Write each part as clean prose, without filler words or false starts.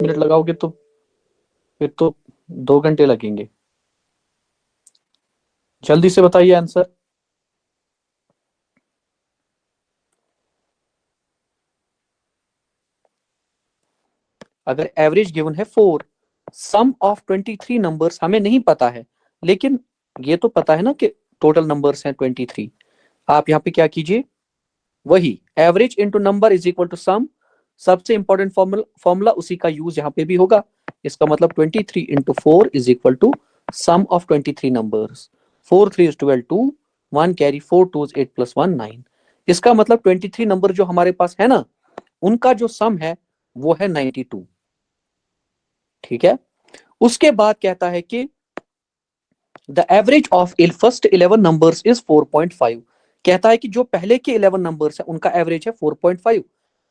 Minute लगाओगे तो फिर तो 2 घंटे लगेंगे। जल्दी से बताइए आंसर। अगर एवरेज गिवन है 4, सम ऑफ 23 नंबर्स हमें नहीं पता है, लेकिन ये तो पता है ना कि टोटल नंबर्स हैं 23। आप यहाँ पे क्या कीजिए, वही average into number is equal to sum. सबसे इंपॉर्टेंट फॉर्मूला उसी का यूज यहाँ पे भी होगा। इसका मतलब 23 into 4 is equal to sum of 23 numbers. 4 3 12 2, 1 carry, 4 2 8 plus 1 9। इसका मतलब 23 नंबर जो हमारे पास है ना, उनका जो सम है वो है 92। ठीक है। उसके बाद कहता है कि the average of first 11 numbers is 4.5। कहता है कि जो पहले के 11 नंबर्स है उनका एवरेज है 4.5।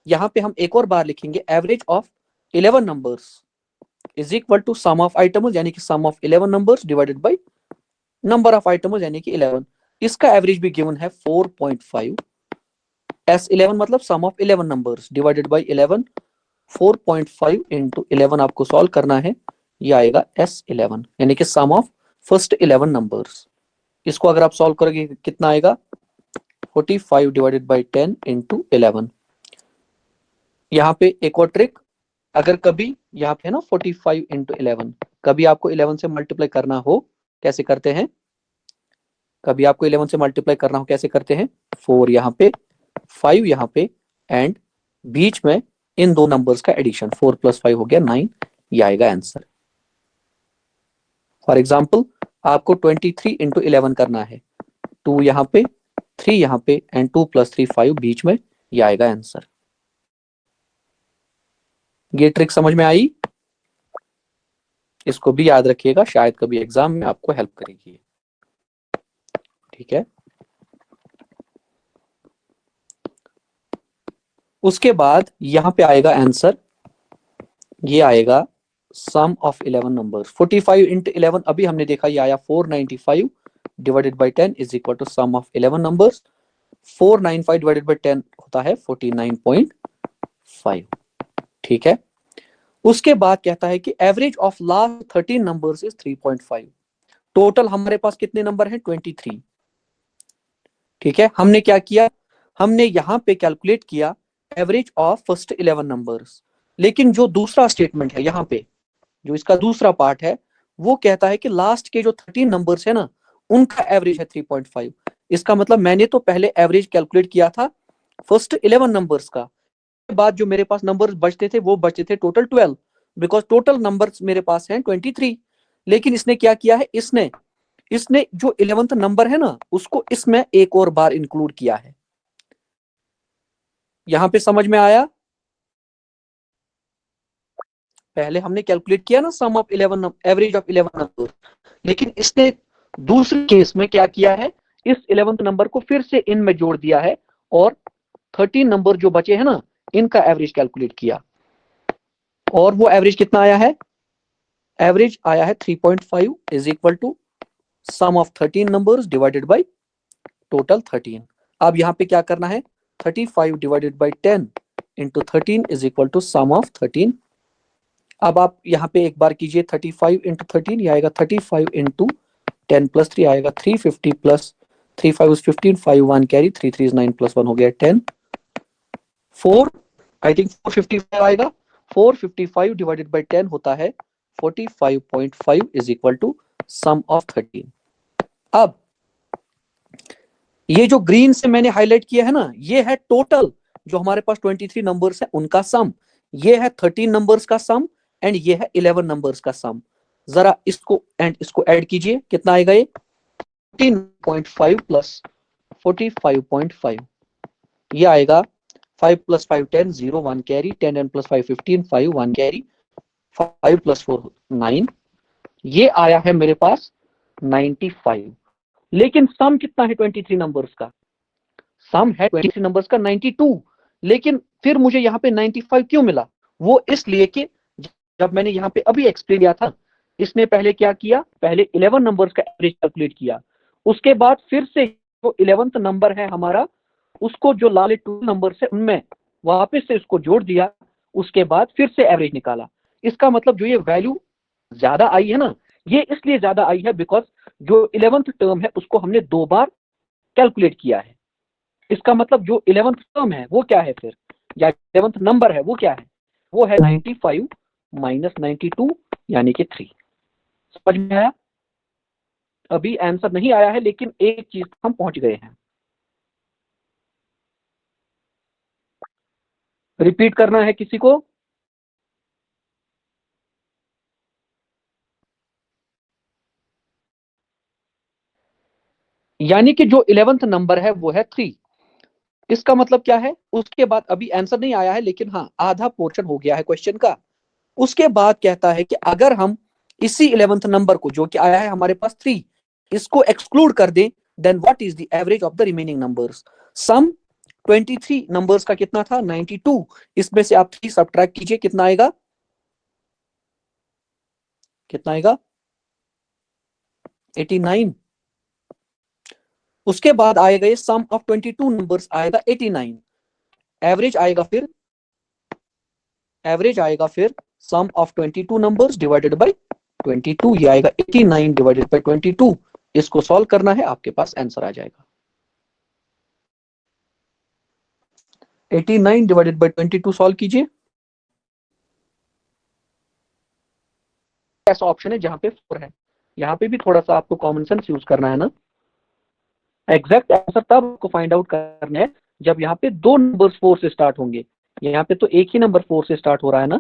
यहां पे हम एक और बार लिखेंगे, average of 11 numbers is equal to sum of items, यानी कि sum of 11 numbers divided by number of items यानी कि 11। इसका एवरेज भी गिवन है 4.5। S11 मतलब sum of 11 numbers divided by 11। 4.5 into 11 आपको सॉल्व करना है, ये आएगा S11 यानी कि सम ऑफ फर्स्ट 11 नंबर्स। इसको अगर आप सॉल्व करोगे कितना आएगा, 45 डिवाइडेड बाई 10 इंटू 11। यहाँ पे एक और ट्रिक, अगर कभी यहाँ पे है ना 45 इंटू 11, कभी आपको 11 से मल्टीप्लाई करना हो, कैसे करते हैं, कभी आपको 11 से मल्टीप्लाई करना हो कैसे करते हैं, 4 यहाँ पे, 5 यहाँ पे, एंड बीच में इन दो नंबर्स का एडिशन, 4 प्लस 5 हो गया 9। ये आएगा आंसर। फॉर एग्जाम्पल आपको 23 इंटू 11 करना है, 2 यहाँ पे, 3 यहाँ पे, एंड 2 प्लस 3 5 बीच में, ये आएगा आंसर। ये ट्रिक समझ में आई? इसको भी याद रखिएगा, शायद कभी एग्जाम में आपको हेल्प करेगी। ठीक है। उसके बाद यहां पे आएगा आंसर, ये आएगा सम ऑफ 11 नंबर्स। 45 इंटू 11 अभी हमने देखा, ये आया 495 divided by 10 is equal to sum of 11 numbers. 495 divided by 10 होता है 49.5। ठीक है। उसके बाद कहता है कि average of last 13 numbers is 3.5। Total हमारे पास कितने नंबर हैं, 23। ठीक है। हमने क्या किया, हमने यहां पे कैलकुलेट किया एवरेज ऑफ फर्स्ट 11 नंबर्स, लेकिन जो दूसरा स्टेटमेंट है यहाँ पे, जो इसका दूसरा पार्ट है, वो कहता है कि लास्ट के जो 13 नंबर्स है ना, उनका एवरेज है 3.5। इसका मतलब मैंने तो पहले एवरेज कैलकुलेट किया था फर्स्ट 11 नंबर्स का, बाद जो मेरे पास नंबर्स बचते थे वो बचते थे टोटल 12, बिकॉज टोटल नंबर्स मेरे पास हैं 23। लेकिन इसने क्या किया है, इसने इसने जो 11th नंबर है ना, उसको इसमें एक और बार इंक्लूड किया है। यहां पे समझ में आया? पहले हमने कैलकुलेट किया ना सम ऑफ 11, एवरेज ऑफ 11 नंबर, लेकिन इसने दूसरे केस में क्या किया है, इस 11th नंबर को फिर से इनमें जोड़ दिया है, और 13 नंबर जो बचे हैं ना, इनका एवरेज कैलकुलेट किया। और वो एवरेज कितना आया है, एवरेज आया है 3.5 is equal to sum of 13 numbers divided by total 13। अब यहाँ पे क्या करना है, 35 divided by 10 into 13 is equal to sum of 13। अब आप यहाँ पे एक बार कीजिए, 35 इंटू 13, ये आएगा 35 इंटू 10 प्लस 3 आएगा 350 प्लस 3 5 15, 5 1 कैरी, 3 3 9 प्लस 1 हो गया 10। 4 आई थिंक 455 आएगा। 455 डिवाइडेड बाई 10 होता है 45.5 is equal to sum of 13। अब ये जो ग्रीन से मैंने हाईलाइट किया है ना, ये है टोटल जो हमारे पास 23 नंबर्स है उनका सम। ये है 13 नंबर्स का सम, एंड ये है 11 नंबर्स का सम। जरा इसको ऐड कीजिए, कितना आएगा ये, 14.5 प्लस 45.5, ये आएगा 5 plus 5 10, 0 1 carry, 10 and plus 5 15, 5 1 carry, 5 plus 4 9, ये आया है मेरे पास 95। लेकिन सम कितना है 23 नंबर्स का, सम है 23 नंबर्स का 92। लेकिन फिर मुझे यहाँ पे 95 क्यों मिला, वो इसलिए कि जब मैंने यहाँ पे अभी एक्सप्लेन किया था, इसने पहले क्या किया, पहले 11 नंबर्स का एवरेज कैलकुलेट किया, उसके बाद फिर से जो 11th नंबर है हमारा, उसको जो लाल 2 नंबर है उनमें वापस से उसको जोड़ दिया, उसके बाद फिर से एवरेज निकाला। इसका मतलब जो ये वैल्यू ज्यादा आई है ना, ये इसलिए ज्यादा आई है बिकॉज जो 11th टर्म है उसको हमने 2 बार कैलकुलेट किया है। इसका मतलब जो 11th टर्म है वो क्या है फिर, या 11th नंबर है वो क्या है, वो है 95 माइनस 92 यानी कि 3। समझ में आया? अभी आंसर नहीं आया है लेकिन एक चीज हम पहुंच गए हैं। रिपीट करना है किसी को? यानी कि जो 11th नंबर है वो है 3। इसका मतलब क्या है, उसके बाद अभी आंसर नहीं आया है लेकिन हाँ आधा पोर्शन हो गया है क्वेश्चन का। उसके बाद कहता है कि अगर हम इसी 11th नंबर को जो कि आया है हमारे पास 3, इसको एक्सक्लूड कर दें, then what is the average of the remaining numbers. Sum 23 numbers का कितना था, 92। इसमें से आप 3 सब्ट्रैक्ट कीजिए, कितना आएगा, कितना आएगा, 89। उसके बाद आएगा ये सम ऑफ 22 नंबर्स आएगा 89। एवरेज आएगा फिर, एवरेज आएगा फिर सम ऑफ 22 नंबर्स डिवाइडेड बाय 22, ये आएगा 89 डिवाइडेड बाय 22। इसको सॉल्व करना है, आपके पास आंसर आ जाएगा। 89 डिवाइडेड बाय 22 सॉल्व कीजिए। ऐसा ऑप्शन है जहां पे 4 है, यहाँ पे भी थोड़ा सा आपको कॉमन सेंस यूज करना है ना। एग्जैक्ट आंसर तब आपको फाइंड आउट करना है जब यहाँ पे दो नंबर्स 4 से स्टार्ट होंगे। यहाँ पे तो एक ही नंबर 4 से स्टार्ट हो रहा है ना,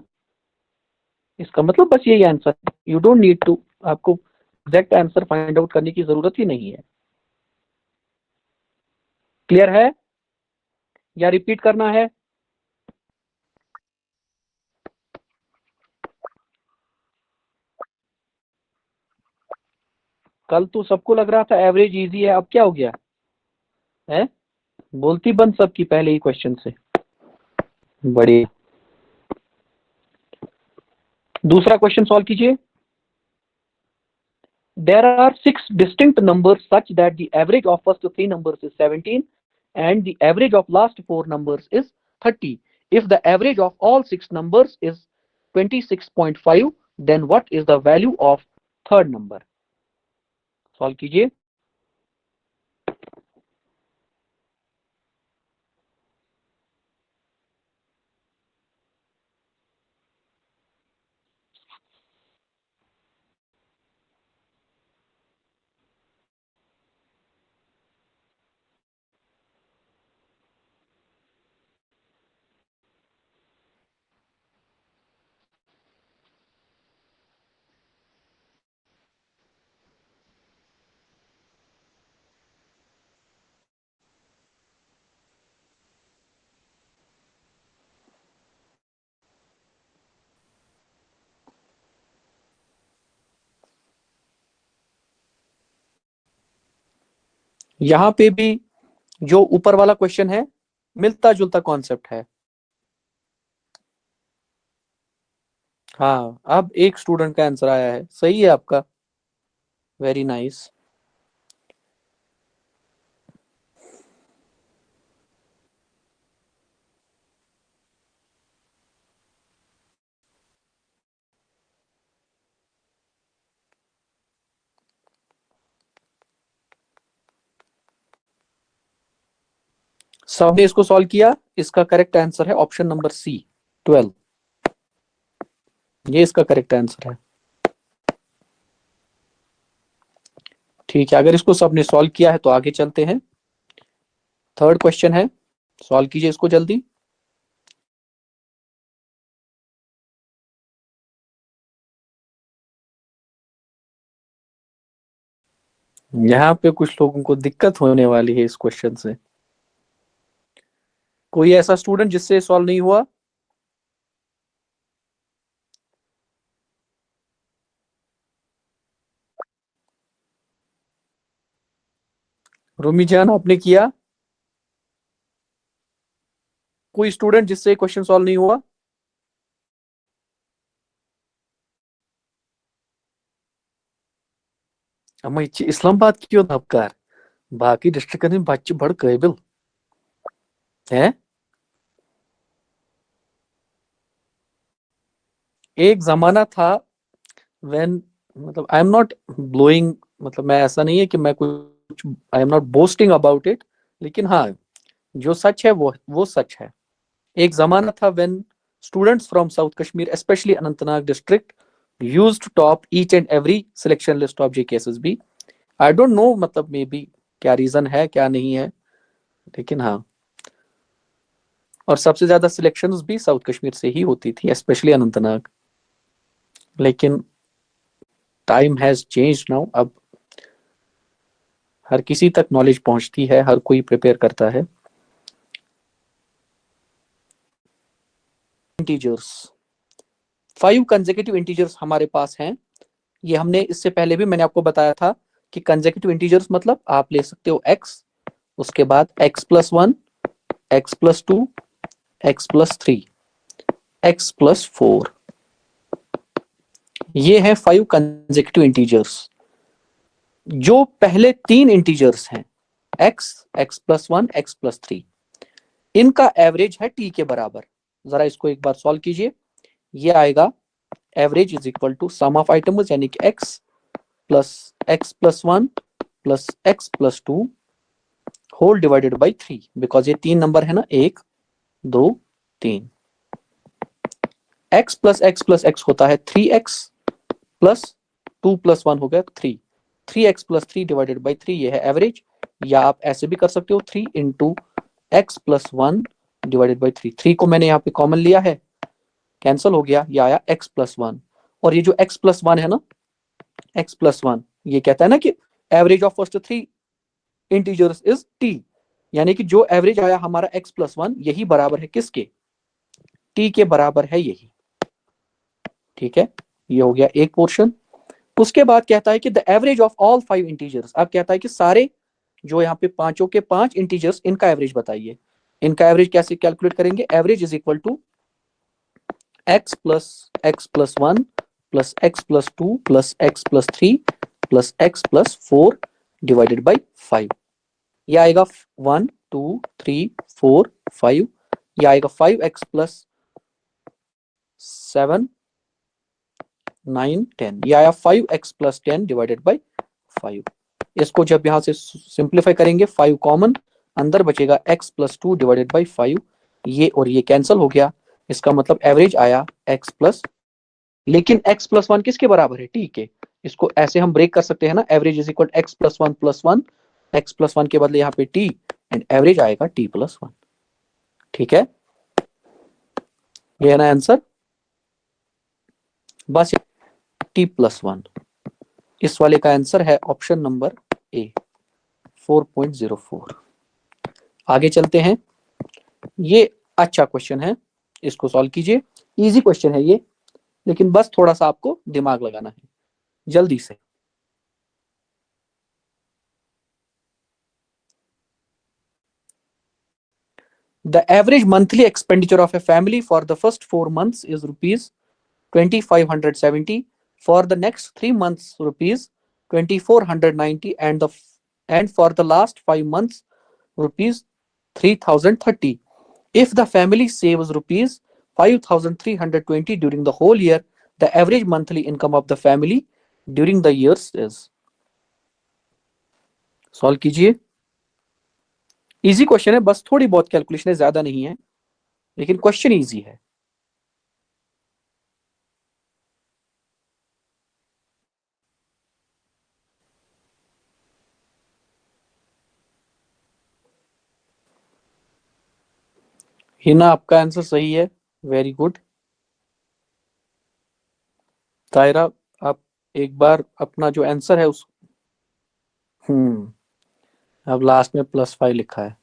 इसका मतलब बस यही आंसर है। यू डोंट नीड टू, आपको एग्जैक्ट आंसर फाइंड आउट करने की जरूरत ही नहीं है। क्लियर है या रिपीट करना है? कल तो सबको लग रहा था एवरेज इजी है, अब क्या हो गया है? बोलती बंद सबकी पहले ही क्वेश्चन से। बढ़िया। दूसरा क्वेश्चन सॉल्व कीजिए। There are 6 distinct numbers such that the average of first 3 numbers is 17 and the average of last 4 numbers is 30. If the average of all 6 numbers is 26.5, then what is the value of third number? Solve कीजिए। यहां पे भी जो ऊपर वाला question है मिलता जुलता कॉन्सेप्ट है। हाँ, अब एक स्टूडेंट का आंसर आया है, सही है आपका, वेरी नाइस। सबने इसको सॉल्व किया, इसका करेक्ट आंसर है ऑप्शन नंबर सी, 12। ये इसका करेक्ट आंसर है। ठीक है, अगर इसको सबने सॉल्व किया है तो आगे चलते हैं। थर्ड क्वेश्चन है, सॉल्व कीजिए इसको जल्दी। यहाँ पे कुछ लोगों को दिक्कत होने वाली है इस क्वेश्चन से। कोई ऐसा स्टूडेंट जिससे सॉल्व नहीं हुआ? रुमी जान आपने किया? कोई स्टूडेंट जिससे क्वेश्चन सॉल्व नहीं हुआ? अम्मा इस्लामाबाद क्यों धबकार, बाकी डिस्ट्रिक्ट बच्चे बड़ काबिल है। एक जमाना था व्हेन, मतलब आई एम नॉट ब्लोइंग, मतलब मैं ऐसा नहीं है कि मैं कुछ, I am not boasting about it, लेकिन हाँ, जो सच है वो सच है। एक जमाना था when students from south Kashmir, specially Anantnag district, used to top each and every selection list of JKSSB. I don't know, मतलब मे बी क्या रीजन है क्या नहीं है, लेकिन हाँ, और सबसे ज्यादा सिलेक्शंस भी साउथ कश्मीर से ही होती थी, स्पेशली अनंतनाग। लेकिन टाइम हैज चेंज नाउ, अब हर किसी तक नॉलेज पहुंचती है, हर कोई प्रिपेयर करता है। इंटीजर्स, 5 कंसेक्यूटिव इंटीजर्स हमारे पास हैं। ये हमने इससे पहले भी मैंने आपको बताया था कि कंसेक्यूटिव इंटीजर्स मतलब आप ले सकते हो एक्स, उसके बाद x+1, x+2, x+3, x+4। ये है 5 कंसेक्यूटिव इंटीजर्स। जो पहले 3 इंटीजर्स हैं, x, x+1, x+3, इनका एवरेज है t के बराबर। जरा इसको एक बार सॉल्व कीजिए। ये आएगा average is equal to sum of items, यानी कि x plus x+1 plus x+2 whole divided by 3, because ये 3 नंबर है ना, 1 2 3। x प्लस x होता है 3x प्लस 2+1 हो गया 3, 3x प्लस 3 डिवाइडेड बाई 3, ये है एवरेज। या आप ऐसे भी कर सकते हो 3 इंटू x+1 डिवाइडेड बाई 3। 3 को मैंने यहाँ पे कॉमन लिया है, कैंसिल हो गया, ये आया x+1। और ये जो x+1 है ना, x+1, ये कहता है ना कि average of first 3 integers is t, यानी कि जो एवरेज आया हमारा x+1, यही बराबर है किसके, t के बराबर है यही। ठीक है, ये हो गया एक पोर्शन। उसके बाद कहता है कि the average of all 5 integers, अब कहता है कि सारे जो यहाँ पे पांचों के 5 इंटीजर्स, इनका एवरेज बताइए। इनका एवरेज कैसे कैलकुलेट करेंगे, average is equal to x+1 plus x+2 plus x+3 plus x+4 divided by 5। ये आएगा 1 2 3 4 5, ये आएगा 5x प्लस 7 9 10, ये आया 5x प्लस 10 डिवाइडेड बाई 5। इसको जब यहां से सिंप्लीफाई करेंगे, 5 कॉमन, अंदर बचेगा x+2 डिवाइडेड बाई 5, ये और ये कैंसिल हो गया। इसका मतलब एवरेज आया x प्लस, लेकिन x+1 किसके बराबर है, t के। इसको ऐसे हम ब्रेक कर सकते हैं ना, average is equal x+1 plus 1, x+1 के बदले यहाँ पे t, एंड एवरेज आएगा t+1। ठीक है, ये है ना आंसर, बस t+1। इस वाले का आंसर है ऑप्शन नंबर ए, 4.04। आगे चलते हैं, ये अच्छा क्वेश्चन है, इसको सॉल्व कीजिए। इजी क्वेश्चन है ये, लेकिन बस थोड़ा सा आपको दिमाग लगाना है, जल्दी से। The average monthly expenditure of a family for the first 4 months is rupees 2,570. For the next 3 months, rupees 2,490, and for the last 5 months, rupees 3,030. If the family saves rupees 5,320 during the whole year, the average monthly income of the family during the years is। Solve कीजिए, easy question है, बस थोड़ी बहुत calculation है, ज्यादा नहीं है, लेकिन क्वेश्चन इजी है। हिना, आपका आंसर सही है, वेरी गुड। तायरा, आप एक बार अपना जो आंसर है उस, अब लास्ट में +5 लिखा है।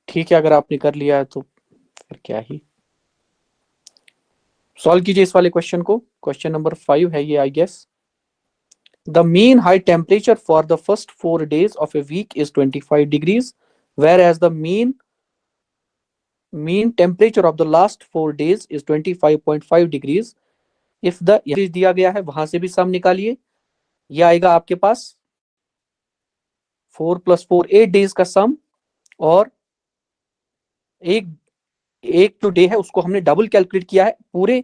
ठीक है, अगर आपने कर लिया है तो फिर क्या ही। सॉल्व कीजिए इस वाले क्वेश्चन को, क्वेश्चन नंबर 5 है ये, I guess. The mean high temperature for the first 4 days of a week is 25 degrees, whereas the mean temperature of the last 4 days is 25.5 degrees। if the दिया गया है, वहां से भी सम निकालिए, ये आएगा आपके पास 4 + 4 8 डेज का सम, और एक एक जो डे है उसको हमने डबल कैलकुलेट किया है, पूरे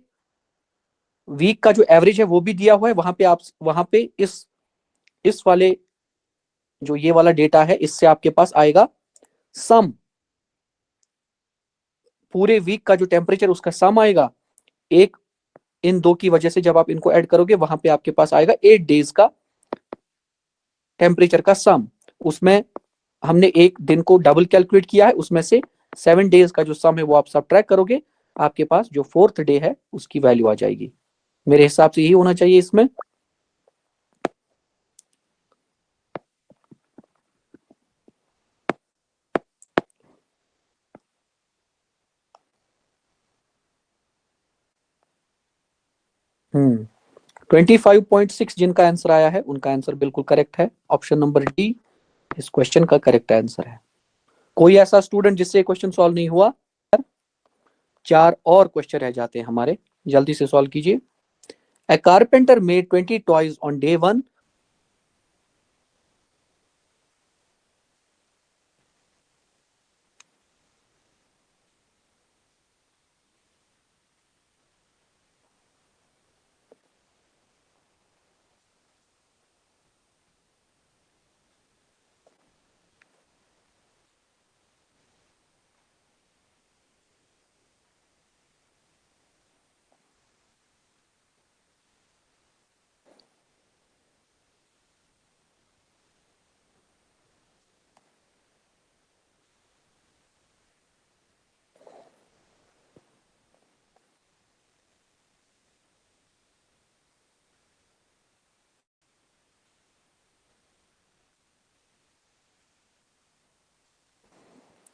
वीक का जो एवरेज है वो भी दिया हुआ है वहां पे। आप वहां पे इस वाले जो ये वाला डेटा है इससे आपके पास आएगा सम, पूरे वीक का जो टेम्परेचर उसका सम आएगा, एक इन दो की वजह से जब आप इनको ऐड करोगे वहां पे आपके पास आएगा 8 डेज का टेम्परेचर का सम। उसमें हमने एक दिन को डबल कैलकुलेट किया है, उसमें से 7 डेज का जो सम है वो आप सब ट्रैक करोगे, आपके पास जो फोर्थ डे है उसकी वैल्यू आ जाएगी। मेरे हिसाब से यही होना चाहिए इसमें। 25.6 जिनका आंसर आया है उनका आंसर बिल्कुल करेक्ट है, ऑप्शन नंबर डी इस क्वेश्चन का करेक्ट आंसर है। कोई ऐसा स्टूडेंट जिससे क्वेश्चन सॉल्व नहीं हुआ? 4 और क्वेश्चन रह जाते हैं हमारे, जल्दी से सॉल्व कीजिए। A carpenter made 20 toys on day 1.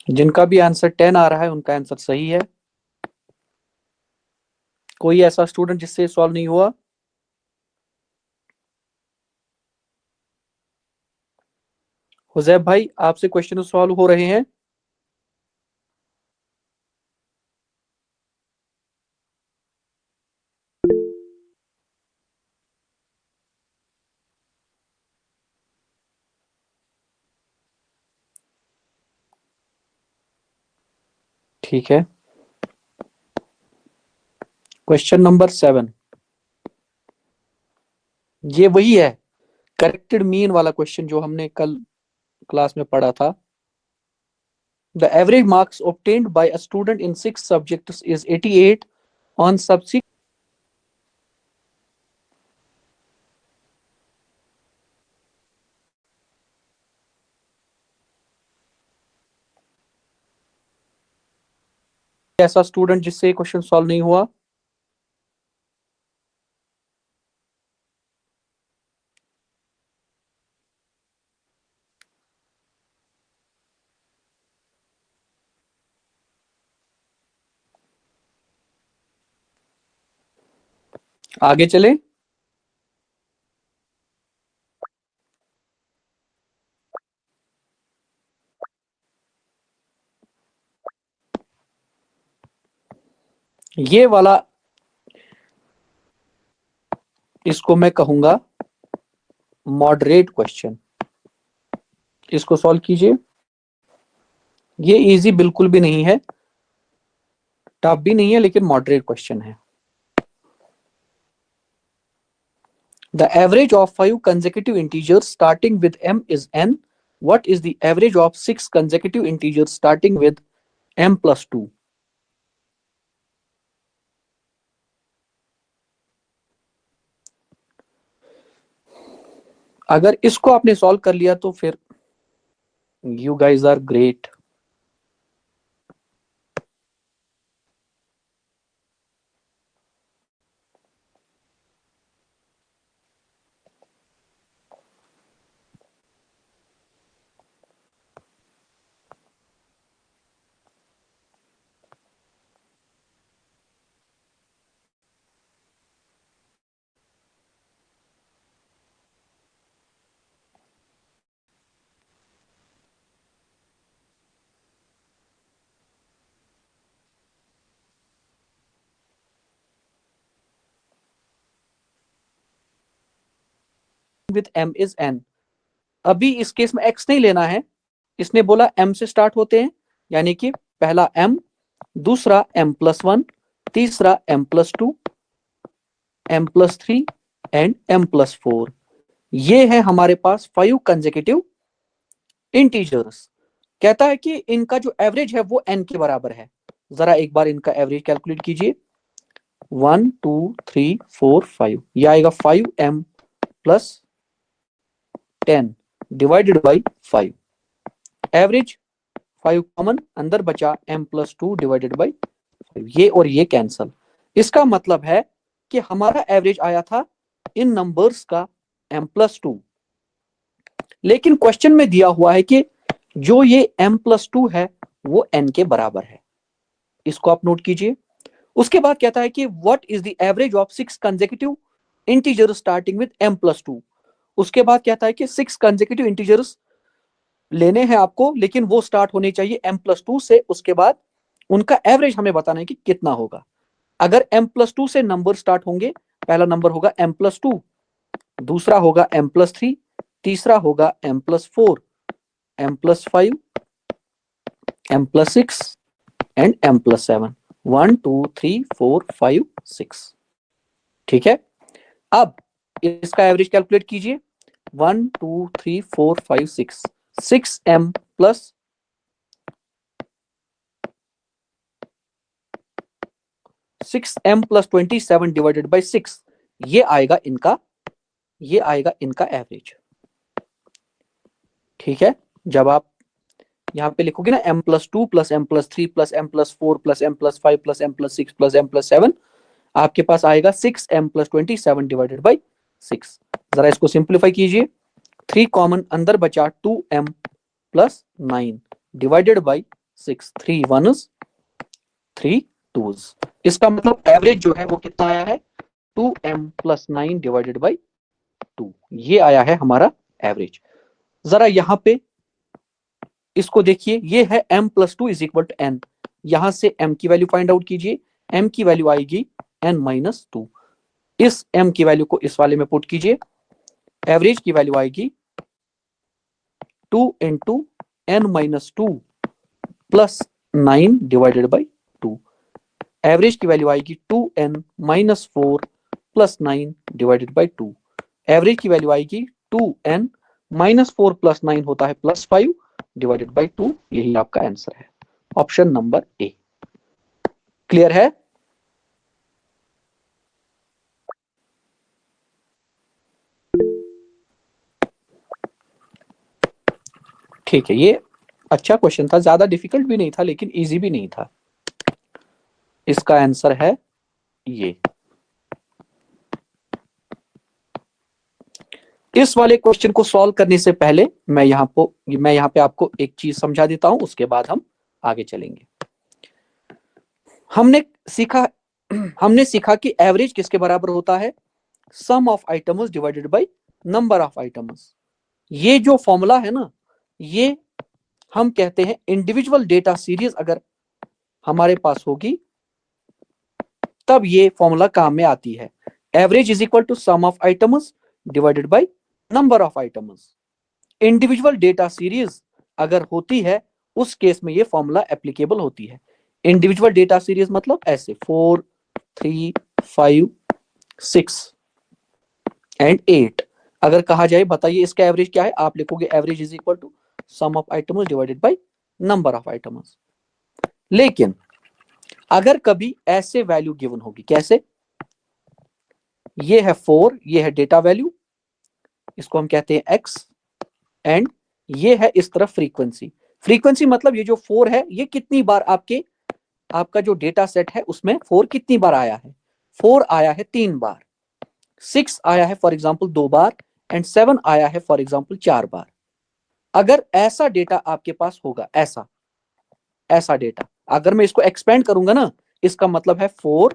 जिनका भी आंसर 10 आ रहा है उनका आंसर सही है। कोई ऐसा स्टूडेंट जिससे सॉल्व नहीं हुआ? हुजैब भाई आपसे क्वेश्चन सॉल्व हो रहे हैं? ठीक है, क्वेश्चन नंबर 7, ये वही है करेक्टेड मीन वाला क्वेश्चन जो हमने कल क्लास में पढ़ा था। The average marks obtained by a student in 6 subjects is 88 on subsequent। ऐसा स्टूडेंट जिससे क्वेश्चन सॉल्व नहीं हुआ? आगे चले। ये वाला इसको मैं कहूंगा मॉडरेट क्वेश्चन। इसको सॉल्व कीजिए। ये इजी बिल्कुल भी नहीं है, टफ भी नहीं है, लेकिन मॉडरेट क्वेश्चन है। The average of 5 consecutive integers starting with m is n. What is the average of 6 consecutive integers starting with m plus 2? अगर इसको आपने सॉल्व कर लिया तो फिर you guys are great. With m is n। अभी इस केस में x नहीं लेना है, इसने बोला m से स्टार्ट होते हैं, यानी कि पहला m, दूसरा m+1, तीसरा m+2, m+3 एंड m+4। ये है हमारे पास 5 कंसेक्यूटिव इंटीजर्स। कहता है कि इनका जो एवरेज है वो n के बराबर है। जरा एक बार इनका एवरेज कैलकुलेट कीजिए। 1 2 3 4 5, ये आएगा 5m plus 10 divided by 5। Average 5 common, अंदर बचा m+2 डिवाइडेड बाई 5। ये और ये कैंसल। इसका मतलब है कि हमारा एवरेज आया था इन नंबर्स का m+2, लेकिन क्वेश्चन में दिया हुआ है कि जो ये m+2 है वो n के बराबर है। इसको आप नोट कीजिए। उसके बाद कहता है कि what is the average of 6 consecutive integers starting with m+2। उसके बाद कहता है कि 6 कंसेक्यूटिव इंटीजर्स लेने हैं आपको, लेकिन वो स्टार्ट होने चाहिए m+2 से। उसके बाद उनका एवरेज हमें बताना है कि कितना होगा। अगर m+2 से नंबर स्टार्ट होंगे, पहला नंबर होगा m+2, दूसरा होगा m+3, तीसरा होगा m+4, m+5, m+6 and m+7। 1 2 3 4 5 6। ठीक है, अब इसका एवरेज कैलकुलेट कीजिए। 1 2 3 4 5 6, 6m प्लस 27 डिवाइडेड बाई 6, ये आएगा इनका एवरेज। ठीक है, जब आप यहां पे लिखोगे ना m+2 plus m+3 plus m+4 plus m+5 plus m+6 plus m+7, आपके पास आएगा 6m प्लस 27 डिवाइडेड बाई 6। जरा इसको सिंप्लीफाई कीजिए। 3 कॉमन, अंदर बचा 2m plus 9 divided by 6। 3 1s, 3 2s। इसका मतलब एवरेज जो है वो कितना आया है, 2m प्लस 9 डिवाइडेड बाई 2। ये आया है हमारा एवरेज। जरा यहां पे इसको देखिए, ये है m+2 is equal to n। यहां से m की वैल्यू फाइंड आउट कीजिए। m की वैल्यू आएगी n-2। इस m की वैल्यू को इस वाले में पुट कीजिए। एवरेज की वैल्यू आएगी 2 into n-2 plus 9 divided by 2। Average की वैल्यू आएगी 2n-4 plus 9 divided by 2। Average की वैल्यू आएगी 2n-4 प्लस 9 होता है +5 डिवाइडेड बाई 2। यही आपका आंसर है, ऑप्शन नंबर ए। क्लियर है? ठीक है, ये अच्छा क्वेश्चन था, ज्यादा डिफिकल्ट भी नहीं था लेकिन इजी भी नहीं था। इसका आंसर है ये। इस वाले क्वेश्चन को सॉल्व करने से पहले मैं यहाँ पे आपको एक चीज समझा देता हूं, उसके बाद हम आगे चलेंगे। हमने सीखा कि एवरेज किसके बराबर होता है, sum of items divided by number of items. ये जो फॉर्मूला है ना, ये हम कहते हैं इंडिविजुअल डेटा सीरीज अगर हमारे पास होगी तब ये फॉर्मूला काम में आती है। Average is equal to sum of items divided by number of items. Individual data series अगर होती है उस केस में ये फॉर्मूला एप्लीकेबल होती है। इंडिविजुअल डेटा सीरीज मतलब ऐसे 4 3 5 6 एंड 8। अगर कहा जाए बताइए इसका एवरेज क्या है, आप लिखोगे average is equal to sum of items divided by number of items. लेकिन अगर कभी ऐसे वैल्यू गिवन होगी, कैसे, ये है 4, ये है डेटा वैल्यू, इसको हम कहते हैं x, एंड ये है इस तरफ फ्रीक्वेंसी। फ्रीक्वेंसी मतलब ये जो 4 है ये कितनी बार आपका जो डेटा सेट है उसमें 4 कितनी बार आया है। 4 आया है 3 बार, 6 आया है फॉर एग्जांपल 2 बार, एंड 7 आया है फॉर एग्जांपल 4 बार। अगर ऐसा डेटा आपके पास होगा, ऐसा डेटा, अगर मैं इसको एक्सपेंड करूंगा ना, इसका मतलब है 4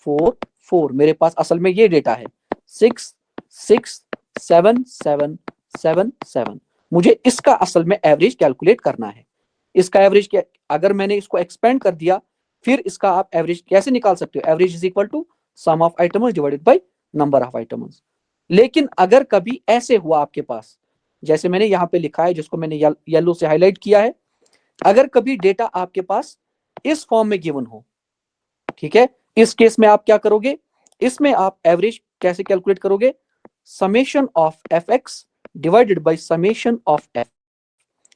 4 4। मेरे पास असल में ये डेटा है 6 6 7 7 7 7। मुझे इसका असल में एवरेज कैलकुलेट करना है। इसका एवरेज क्या, अगर मैंने इसको एक्सपेंड कर दिया फिर इसका आप एवरेज कैसे निकाल सकते हो, average is equal to sum of items divided by number of items. लेकिन अगर कभी ऐसे हुआ आपके पास, जैसे मैंने यहां पे लिखा है, जिसको मैंने येलो से हाईलाइट किया है, अगर कभी डेटा आपके पास इस फॉर्म में गिवन हो, ठीक है, इस केस में आप क्या करोगे, इसमें आप एवरेज कैसे कैलकुलेट करोगे, summation of F X divided by summation of F.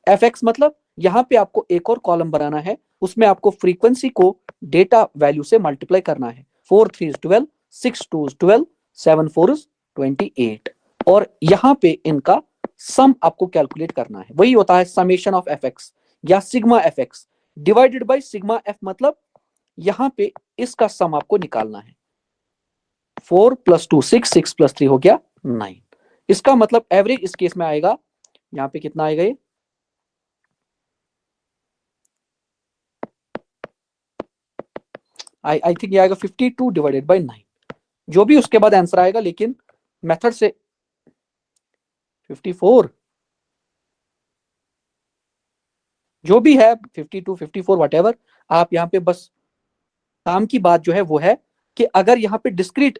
F x मतलब यहां पे आपको एक और कॉलम बनाना है, उसमें आपको फ्रीक्वेंसी को डेटा वैल्यू से मल्टीप्लाई करना है। 4 3 इज 12, 6 2 इज 12, 7 4 इज 28, और यहां पे इनका सम आपको कैलकुलेट करना है, वही होता है समेशन ऑफ एफ एक्स या sigma F X divided by sigma F, मतलब यहां पे इसका सम आपको निकालना है। 4 + 2 6, 6 + 3 हो गया 9। इसका मतलब एवरेज इस केस में आएगा, यहां पे कितना आएगा, ये आई थिंक ये आएगा 52 डिवाइडेड बाई 9, जो भी उसके बाद आंसर आएगा, लेकिन मेथड से 54, जो भी है 52 54 वट, आप यहाँ पे बस काम की बात जो है वो है कि अगर यहाँ पे डिस्क्रीट,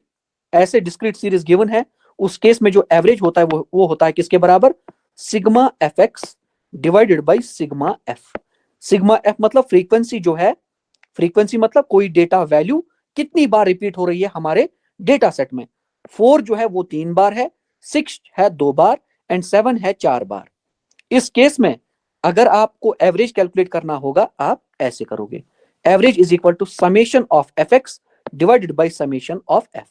ऐसे डिस्क्रीट सीरीज गिवन है, उस केस में जो एवरेज होता है वो होता है किसके बराबर, sigma F X divided by sigma F. Sigma F मतलब फ्रीक्वेंसी जो है, फ्रीक्वेंसी मतलब कोई डेटा वैल्यू कितनी बार रिपीट हो रही है हमारे डेटा सेट में। 4 जो है वो 3 बार है, 6 है 2 बार, एंड 7 है 4 बार। इस केस में अगर आपको एवरेज कैलकुलेट करना होगा, आप ऐसे करोगे, average is equal to summation of F X divided by summation of F.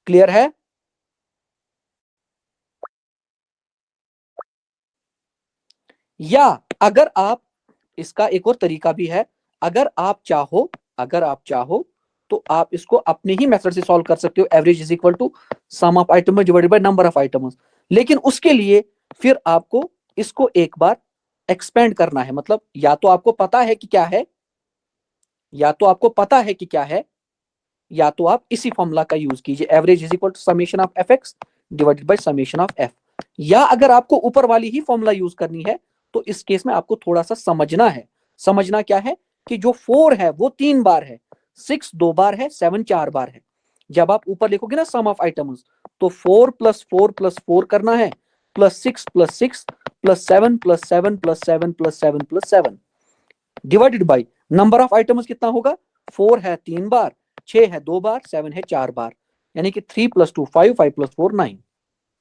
Clear है? या अगर आप, इसका एक और तरीका भी है, अगर आप चाहो तो आप इसको अपने ही मेथड से सॉल्व कर सकते हो, average is equal to sum of items divided by number of items. लेकिन उसके लिए फिर आपको इसको एक बार एक्सपेंड करना है, मतलब या तो आपको पता है कि क्या है, या तो आपको पता है कि क्या है, या तो आप इसी फॉर्मूला का यूज कीजिए, average is equal to summation of F X divided by summation of F. या अगर आपको ऊपर वाली ही फॉर्मूला यूज करनी है, तो इस केस में आपको थोड़ा सा समझना है। समझना क्या है कि जो 4 है वो 3 बार है, 6 2 बार है, 7 4 बार है। जब आप ऊपर लिखोगे ना सम ऑफ आइटम्स, तो 4 + 4 + 4 करना है, +6 + 6 +7 +7 +7 +7 +7 divided by number of items कितना होगा, 4 है 3 बार, 6 है 2 बार, 7 है 4 बार, यानी कि 3 + 2 5, 5 + 4 9।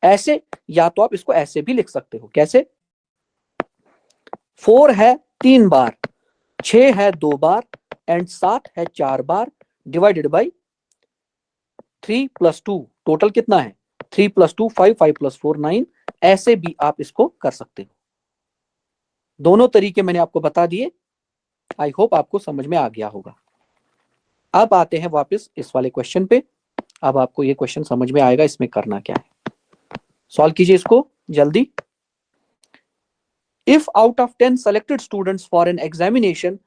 ऐसे, या तो आप इसको ऐसे भी लिख सकते हो, कैसे, 4 है 3 बार, 6 है 2 बार, एंड 7 है 4 बार, डिवाइडेड बाई 3 + 2, टोटल कितना है, 3 + 2 5, 5 + 4 9। ऐसे भी आप इसको कर सकते हो। दोनों तरीके मैंने आपको बता दिए, आई होप आपको समझ में आ गया होगा। अब आते हैं वापस इस वाले क्वेश्चन पे। अब आपको ये क्वेश्चन समझ में आएगा इसमें करना क्या है। सॉल्व कीजिए इसको जल्दी। If out of 10 selected students for an examination,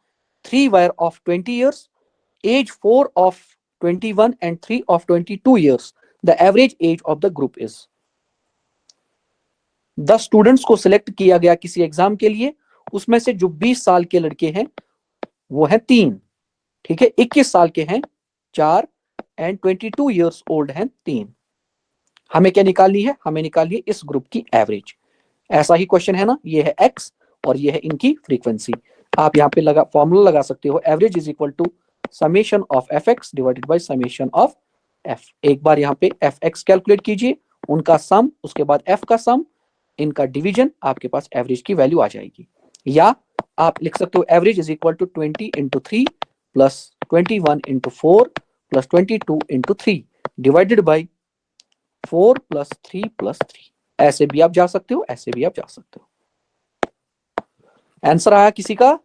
3 were of 20 years, age 4 of 21 and 3 of 22 years, the average age of the group is। 10 students को सिलेक्ट किया गया किसी एग्जाम के लिए, उसमें से जो 20 साल के लड़के हैं वो हैं 3, ठीक है, 21 साल के हैं 4, एंड 22 ईयर्स ओल्ड हैं 3। हमें क्या निकालनी है, हमें निकालनी है इस ग्रुप की एवरेज। ऐसा ही क्वेश्चन है ना, ये है एक्स और ये है इनकी फ्रीक्वेंसी। आप यहाँ पे लगा फॉर्मूला लगा सकते हो, average is equal to summation of F X divided by summation of F. एक बार यहाँ पे एफ एक्स कैलकुलेट कीजिए, उनका सम, उसके बाद एफ का सम, इनका डिवीजन, आपके पास एवरेज की वैल्यू आ जाएगी। या आप लिख सकते हो average is equal to 20 × 3 + 21 × 4 + 22 × 3 divided by 4 + 3 + 3। ऐसे भी आप जा सकते हो, ऐसे भी आप जा सकते हो। आंसर आया किसी का,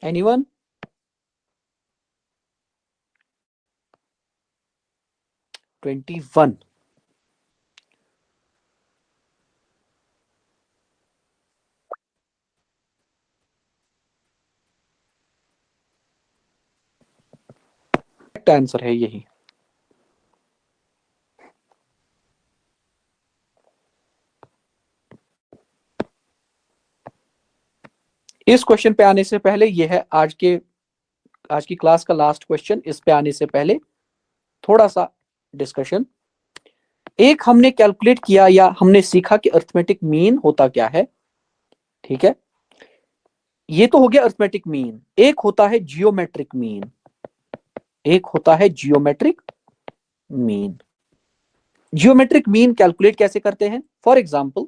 एनीवन? Twenty one. आंसर है यही। इस क्वेश्चन पे आने से पहले यह है आज के आज की क्लास का लास्ट क्वेश्चन, इस पे आने से पहले थोड़ा सा डिस्कशन। एक हमने कैलकुलेट किया या हमने सीखा कि अर्थमेटिक मीन होता क्या है, ठीक है। ये तो हो गया अर्थमेटिक मीन। एक होता है जियोमेट्रिक मीन, एक होता है geometric mean. Geometric mean calculate कैसे करते हैं? फॉर एग्जाम्पल,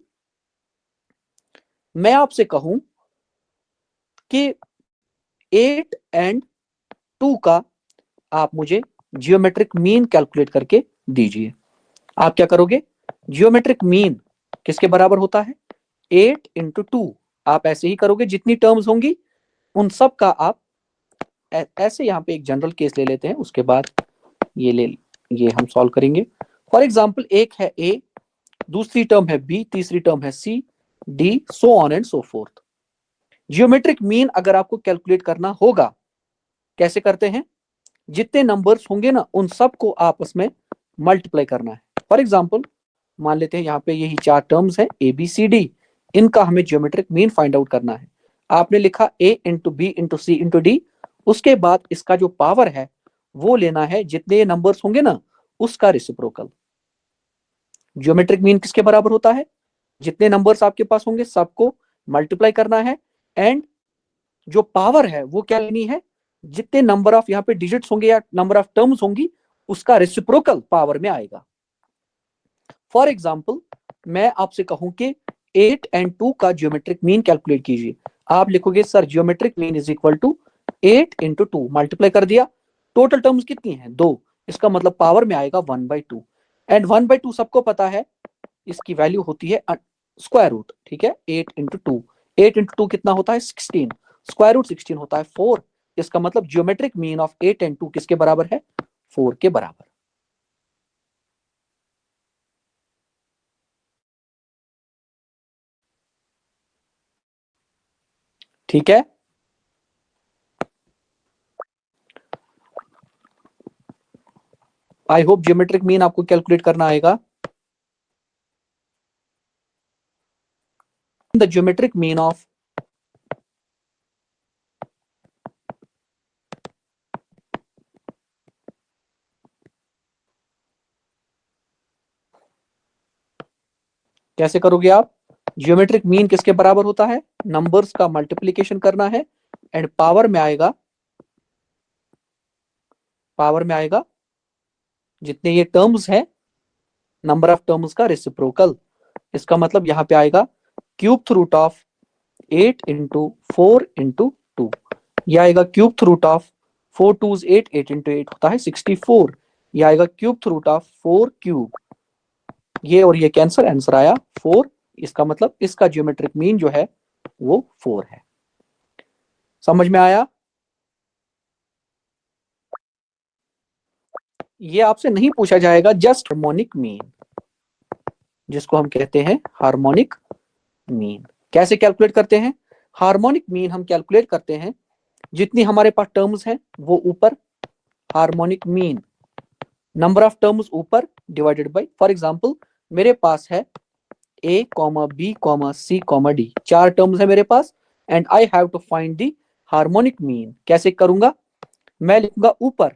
मैं आपसे कहूं कि 8 एंड 2 का आप मुझे जियोमेट्रिक मीन कैलकुलेट करके दीजिए। आप क्या करोगे? जियोमेट्रिक मीन किसके बराबर होता है? 8 इंटू 2। आप ऐसे ही करोगे, जितनी टर्म्स होंगी उन सब का आप ऐसे, यहां पे एक जनरल केस ले लेते हैं, उसके बाद ये हम सॉल्व करेंगे। फॉर एग्जाम्पल, एक है ए, दूसरी टर्म है बी, तीसरी टर्म है C, D, so on and so forth. Geometric mean अगर आपको कैलकुलेट करना होगा, कैसे करते हैं? जितने नंबर्स होंगे ना उन सबको आपस में मल्टीप्लाई करना है। फॉर एग्जाम्पल, मान लेते हैं यहाँ पे यही 4 टर्म्स है ए बी सी डी, इनका हमें जियोमेट्रिक मीन फाइंड आउट करना है। आपने लिखा ए इंटू बी इंटू सी इंटू डी, उसके बाद इसका जो पावर है वो लेना है, जितने ये नंबर्स होंगे ना उसका रेसिप्रोकल। जियोमेट्रिक मीन किसके बराबर होता है? जितने नंबर्स आपके पास होंगे सबको मल्टीप्लाई करना है, एंड जो पावर है वो क्या लेनी है? जितने नंबर ऑफ यहाँ पे डिजिट्स होंगे या नंबर ऑफ टर्म्स होंगी उसका रेसिप्रोकल पावर में आएगा। फॉर एग्जाम्पल, मैं आपसे कहूं कि 8 एंड 2 का जियोमेट्रिक मीन कैलकुलेट कीजिए। आप लिखोगे sir geometric mean is equal to 8 into 2, multiply कर दिया। टोटल टर्म्स कितनी है? 2। इसका मतलब पावर में आएगा 1/2, एंड 1/2 सबको पता है इसकी वैल्यू होती है स्क्वायर रूट, ठीक है। 8 इंटू 2, 8 इंटू 2 कितना होता है? 16, स्क्वायर रूट 16 होता है 4। इसका मतलब जियोमेट्रिक मीन ऑफ 8 एंड 2 किसके बराबर है? 4 के बराबर। ठीक है, आई होप जियोमेट्रिक मीन आपको कैलकुलेट करना आएगा। द जियोमेट्रिक मीन ऑफ कैसे करोगे आप? जियोमेट्रिक मीन किसके बराबर होता है? नंबर्स का मल्टीप्लीकेशन करना है, एंड पावर में आएगा जितने ये टर्म्स है नंबर ऑफ टर्म्स का रेसिप्रोकल। इसका मतलब यहां पे आएगा cube root of 8 into 4 into 2। यह आएगा क्यूब रूट ऑफ 4 2 8, 8 इंटू 8 होता है 64। यह आएगा क्यूब रूट ऑफ 4 क्यूब, ये और ये कैंसर, आंसर आया 4। इसका मतलब इसका जियोमेट्रिक मीन जो है वो 4 है। समझ में आया? ये आपसे नहीं पूछा जाएगा जस्ट हार्मोनिक मीन, जिसको हम कहते हैं हार्मोनिक मीन। कैसे कैलकुलेट करते हैं? हार्मोनिक मीन हम कैलकुलेट करते हैं जितनी हमारे पास टर्म्स हैं वो ऊपर, harmonic mean number of terms ऊपर डिवाइडेड बाय, फॉर एग्जांपल मेरे पास है a comma b comma c comma d, 4 terms है मेरे पास, and I have to find the harmonic mean. कैसे करूंगा? मैं लिखूंगा ऊपर,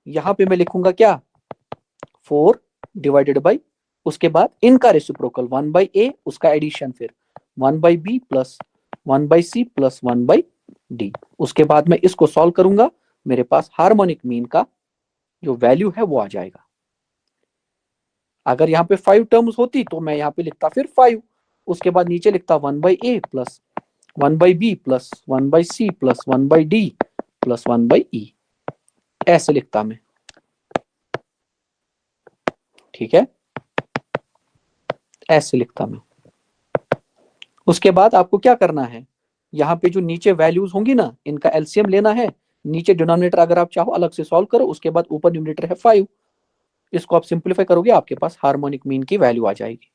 यहां पे मैं लिखूंगा क्या? 4 डिवाइडेड बाई, उसके बाद इनका रेसिप्रोकल 1/a, उसका एडिशन फिर 1/b plus 1/c plus 1/d। उसके बाद मैं इसको सॉल्व करूंगा, मेरे पास हार्मोनिक मीन का जो वैल्यू है वो आ जाएगा। अगर यहाँ पे 5 टर्म्स होती तो मैं यहाँ पे लिखता फिर 5, उसके बाद नीचे लिखता 1/a plus 1/b plus 1/c plus 1/d plus 1/e, ऐसे लिखता मैं, ठीक है, ऐसे लिखता मैं। उसके बाद आपको क्या करना है? यहाँ पे जो नीचे वैल्यूज होंगी ना इनका एलसीएम लेना है। नीचे डिनोमिनेटर अगर आप चाहो अलग से सॉल्व करो, उसके बाद ऊपर न्यूमरेटर है 5, इसको आप सिंप्लीफाई करोगे, आपके पास हार्मोनिक मीन की वैल्यू आ जाएगी।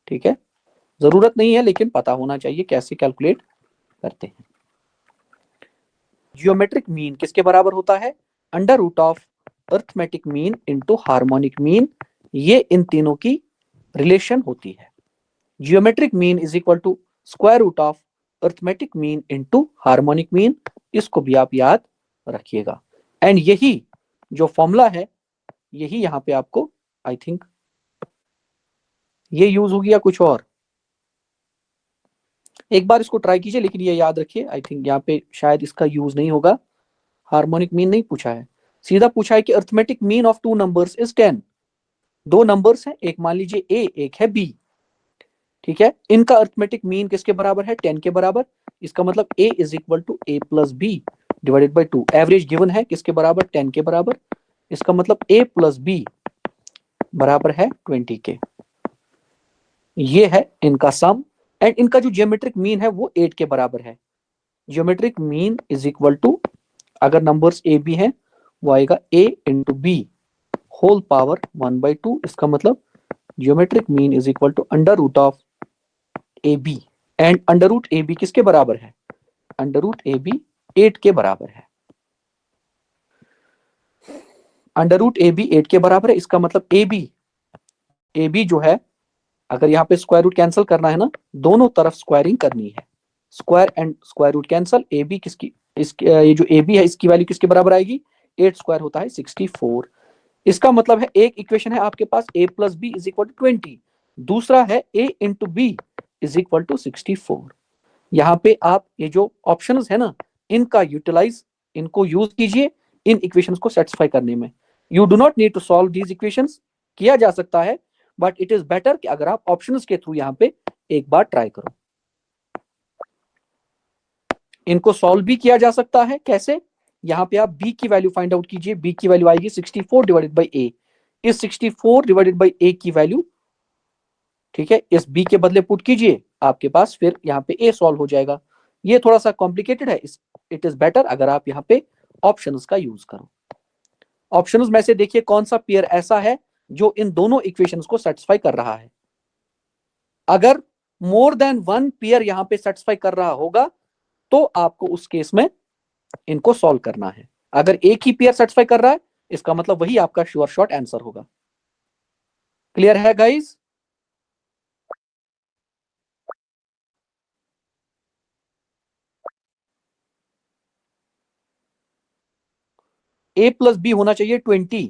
ठीक है, जरूरत नहीं है लेकिन पता होना चाहिए कैसे कैलकुलेट करते हैं। जियोमेट्रिक मीन किसके बराबर होता है? Under root of arithmetic mean into harmonic mean, ये इन तीनों की रिलेशन होती है। Geometric mean is equal to square root of arithmetic mean into harmonic mean, इसको भी आप याद रखिएगा। एंड यही जो फॉर्मूला है यही यहाँ पे आपको आई थिंक ये यूज हो गया कुछ और, एक बार इसको ट्राई कीजिए, लेकिन ये याद रखिए आई थिंक यहाँ पे शायद इसका यूज नहीं होगा। हार्मोनिक मीन नहीं पूछा है, सीधा पूछा है कि arithmetic mean of two numbers is 10। दो नंबर्स हैं, एक मान लीजिए ए, एक है बी, ठीक है, इनका अर्थमेटिक मीन किसके बराबर है, 10 के बराबर। इसका मतलब A is equal to A plus B divided by 2। Average given है किसके बराबर, 10 के बराबर। इसका मतलब ए प्लस बी बराबर है 20 के। ये है इनका सम, एंड इनका जो जियोमेट्रिक मीन है वो 8 के बराबर है। Geometric mean is equal to, अगर नंबर्स ए बी हैं वो आएगा A into B whole power 1/2। इसका मतलब geometric mean is equal to under root of A B, and under root A B किसके बराबर है, अंडर रूट ए बी 8 के बराबर है। अंडर रूट ए बी 8 के बराबर है, इसका मतलब ए बी जो है, अगर यहाँ पे स्क्वायर रूट कैंसिल करना है ना, दोनों तरफ स्क्वायरिंग करनी है, square and square root cancel. A B किसकी, ये जो ए बी है इसकी वैल्यू किसके बराबर आएगी, 8 स्क्वायर होता है 64। इसका मतलब है एक इक्वेशन है आपके पास A plus B is equal to 20, दूसरा है A into B is equal to 64। यहाँ पे आप ये जो ऑप्शंस है ना, इनका यूटिलाइज, इनको यूज कीजिए इन इक्वेशंस को सेटिस्फाई करने में। You do not need to solve these equations, किया जा सकता है, बट इट इज बेटर कि अगर आप ऑप्शंस के थ्रू यहाँ पे एक बार ट्राई करो। इनको सॉल्व भी किया जा सकता है, कैसे, यहाँ पे आप b की वैल्यू फाइंड आउट कीजिए। b की वैल्यू आएगी 64 डिवाइडेड बाई a। इस 64 डिवाइडेड बाई a की वैल्यू, ठीक है, इस b के बदले पुट कीजिए, आपके पास फिर यहाँ पे a सॉल्व हो जाएगा। ये थोड़ा सा कॉम्प्लिकेटेड है, इट इज बेटर अगर आप यहाँ पे ऑप्शंस का यूज करो। ऑप्शंस में से देखिए कौन सा पेयर ऐसा है जो इन दोनों इक्वेशंस को सेटिस्फाई कर रहा है। अगर मोर देन वन पेयर यहाँ पे सेटिस्फाई कर रहा होगा तो आपको उस केस में इनको सॉल्व करना है। अगर एक ही पेयर सेटिस्फाई कर रहा है, इसका मतलब वही आपका श्योर शॉर्ट आंसर होगा। क्लियर है गाइस? ए प्लस बी होना चाहिए 20,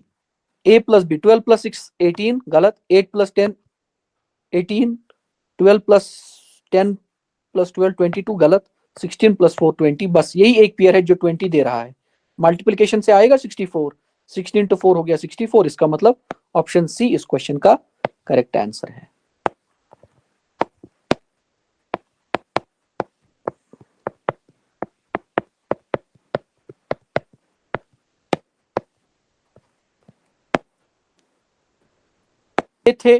ए प्लस बी 12 प्लस 6 18 गलत, 8 प्लस 10 18, 12 प्लस 10 प्लस 12 22 गलत, 16 प्लस 4 20। बस यही एक पेयर है जो 20 दे रहा है। मल्टीप्लीकेशन से आएगा 64, 16 टू 4 हो गया 64। इसका मतलब ऑप्शन सी इस क्वेश्चन का करेक्ट आंसर है। ये थे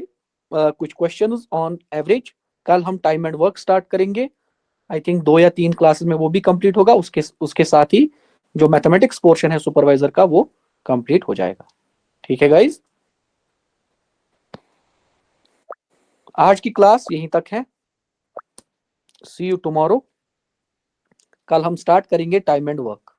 कुछ क्वेश्चंस ऑन एवरेज। कल हम टाइम एंड वर्क स्टार्ट करेंगे, आई थिंक 2 या 3 क्लासेस में वो भी कंप्लीट होगा। उसके साथ ही जो मैथमेटिक्स पोर्शन है सुपरवाइजर का वो कंप्लीट हो जाएगा। ठीक है गाइज, आज की क्लास यहीं तक है। सी यू टुमारो। कल हम स्टार्ट करेंगे टाइम एंड वर्क।